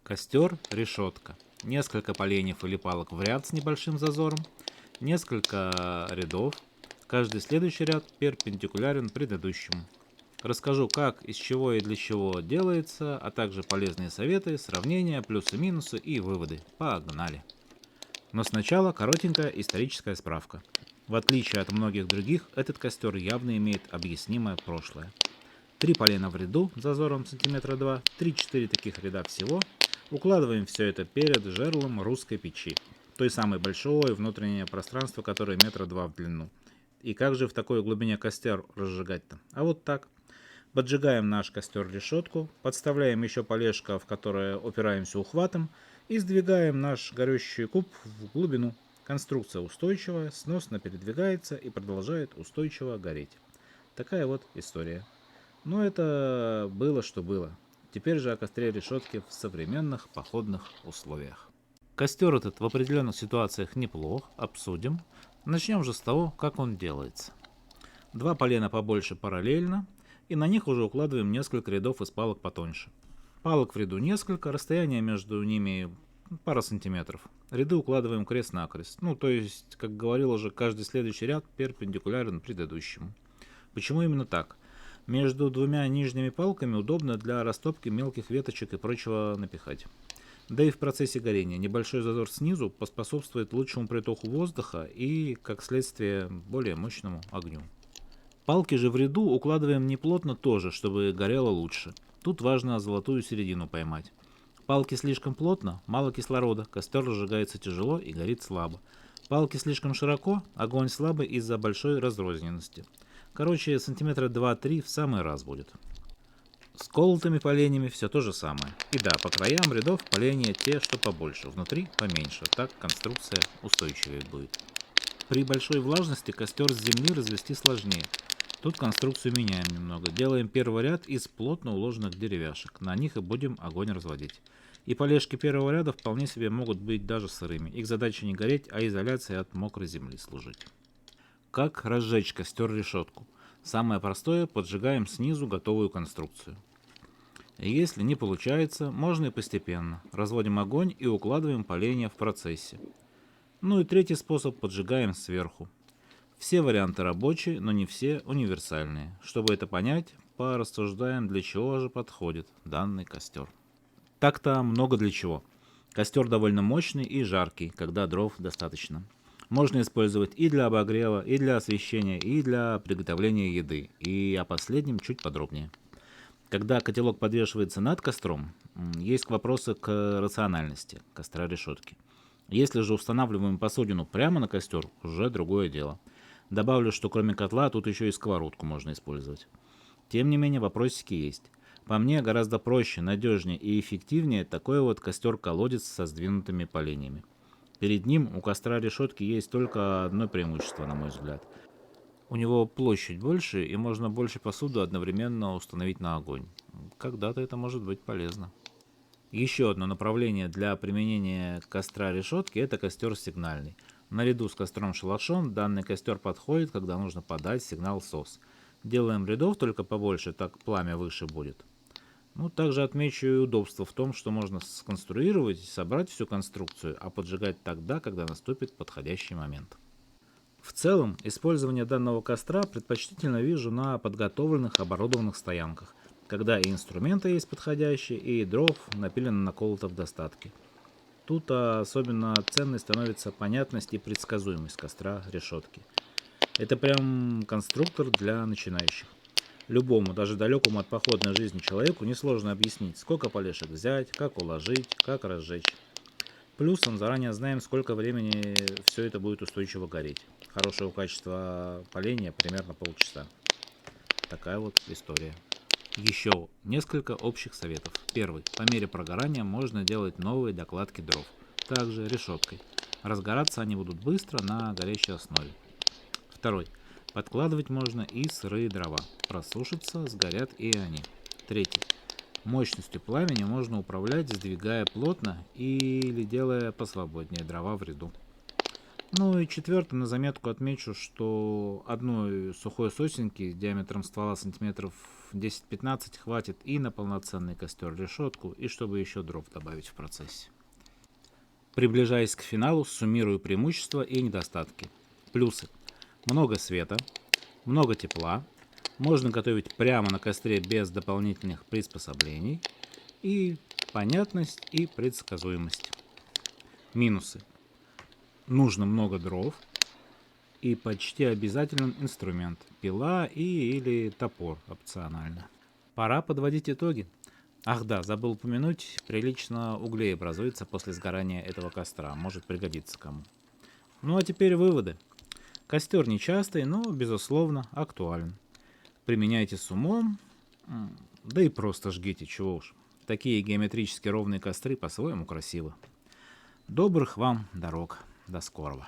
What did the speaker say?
Костер, решетка. Несколько поленьев или палок в ряд с небольшим зазором. Несколько рядов. Каждый следующий ряд перпендикулярен предыдущему. Расскажу, как, из чего и для чего делается, а также полезные советы, сравнения, плюсы-минусы и выводы. Погнали! Но сначала коротенькая историческая справка. В отличие от многих других, этот костер явно имеет объяснимое прошлое. 3 полена в ряду зазором сантиметра 2, 3-4 таких ряда всего. Укладываем все это перед жерлом русской печи, той самой большой внутреннее пространство, которое метра 2 в длину. И как же в такой глубине костер разжигать-то? А вот так. Поджигаем наш костер решетку, подставляем еще полежка, в которое упираемся ухватом, и сдвигаем наш горящий куб в глубину. Конструкция устойчивая, сносно передвигается и продолжает устойчиво гореть. Такая вот история. Но это было, что было. Теперь же о костре решетки в современных походных условиях. Костер этот в определенных ситуациях неплох, обсудим. Начнем же с того, как он делается. 2 полена побольше параллельно, и на них уже укладываем несколько рядов из палок потоньше. Палок в ряду несколько, расстояние между ними пара сантиметров. Ряды укладываем крест-накрест. То есть, как говорил уже, каждый следующий ряд перпендикулярен предыдущему. Почему именно так? Между двумя нижними палками удобно для растопки мелких веточек и прочего напихать. Да и в процессе горения небольшой зазор снизу поспособствует лучшему притоку воздуха и, как следствие, более мощному огню. Палки же в ряду укладываем неплотно тоже, чтобы горело лучше. Тут важно золотую середину поймать. Палки слишком плотно, мало кислорода, костер разжигается тяжело и горит слабо. Палки слишком широко, огонь слабый из-за большой разрозненности. Короче, сантиметра 2-3 в самый раз будет. С колотыми поленьями все то же самое. И да, по краям рядов поленья те, что побольше, внутри поменьше, так конструкция устойчивее будет. При большой влажности костер с земли развести сложнее. Тут конструкцию меняем немного. Делаем первый ряд из плотно уложенных деревяшек. На них и будем огонь разводить. И полежки первого ряда вполне себе могут быть даже сырыми. Их задача не гореть, а изоляция от мокрой земли служить. Как разжечь костер-решетку? Самое простое, поджигаем снизу готовую конструкцию. Если не получается, можно и постепенно. Разводим огонь и укладываем поленья в процессе. И третий способ, поджигаем сверху. Все варианты рабочие, но не все универсальные. Чтобы это понять, порассуждаем, для чего же подходит данный костер. Так-то много для чего. Костер довольно мощный и жаркий, когда дров достаточно. Можно использовать и для обогрева, и для освещения, и для приготовления еды. И о последнем чуть подробнее. Когда котелок подвешивается над костром, есть вопросы к рациональности костра решетки. Если же устанавливаем посудину прямо на костер, уже другое дело. Добавлю, что кроме котла тут еще и сковородку можно использовать. Тем не менее, вопросики есть. По мне, гораздо проще, надежнее и эффективнее такой вот костер-колодец со сдвинутыми поленьями. Перед ним у костра решетки есть только одно преимущество, на мой взгляд. У него площадь больше, и можно больше посуду одновременно установить на огонь. Когда-то это может быть полезно. Еще одно направление для применения костра решетки – это костер сигнальный. Наряду с костром-шалашом данный костер подходит, когда нужно подать сигнал СОС. Делаем рядов только побольше, так пламя выше будет. Также отмечу и удобство в том, что можно сконструировать и собрать всю конструкцию, а поджигать тогда, когда наступит подходящий момент. В целом, использование данного костра предпочтительно вижу на подготовленных оборудованных стоянках, когда и инструменты есть подходящие, и дров напилено-наколото в достатке. Тут особенно ценной становится понятность и предсказуемость костра решетки. Это прям конструктор для начинающих. Любому, даже далекому от походной жизни человеку несложно объяснить, сколько полешек взять, как уложить, как разжечь. Плюсом заранее знаем, сколько времени все это будет устойчиво гореть. Хорошего качества поленья примерно полчаса. Такая вот история. Еще несколько общих советов. Первый. По мере прогорания можно делать новые докладки дров. Также решеткой. Разгораться они будут быстро на горячей основе. Второй. Подкладывать можно и сырые дрова. Просушатся, сгорят и они. Третий. Мощностью пламени можно управлять, сдвигая плотно или делая посвободнее дрова в ряду. Ну и четвертым на заметку отмечу, что одной сухой сосенки диаметром ствола сантиметров 10-15 хватит и на полноценный костер-решетку, и чтобы еще дров добавить в процессе. Приближаясь к финалу, суммирую преимущества и недостатки. Плюсы. Много света, много тепла, можно готовить прямо на костре без дополнительных приспособлений, и понятность и предсказуемость. Минусы. Нужно много дров и почти обязателен инструмент – пила или топор опционально. Пора подводить итоги. Ах да, забыл упомянуть, прилично углей образуется после сгорания этого костра, может пригодиться кому. Ну а теперь выводы. Костер нечастый, но, безусловно, актуален. Применяйте с умом, да и просто жгите, чего уж. Такие геометрически ровные костры по-своему красивы. Добрых вам дорог. До скорого.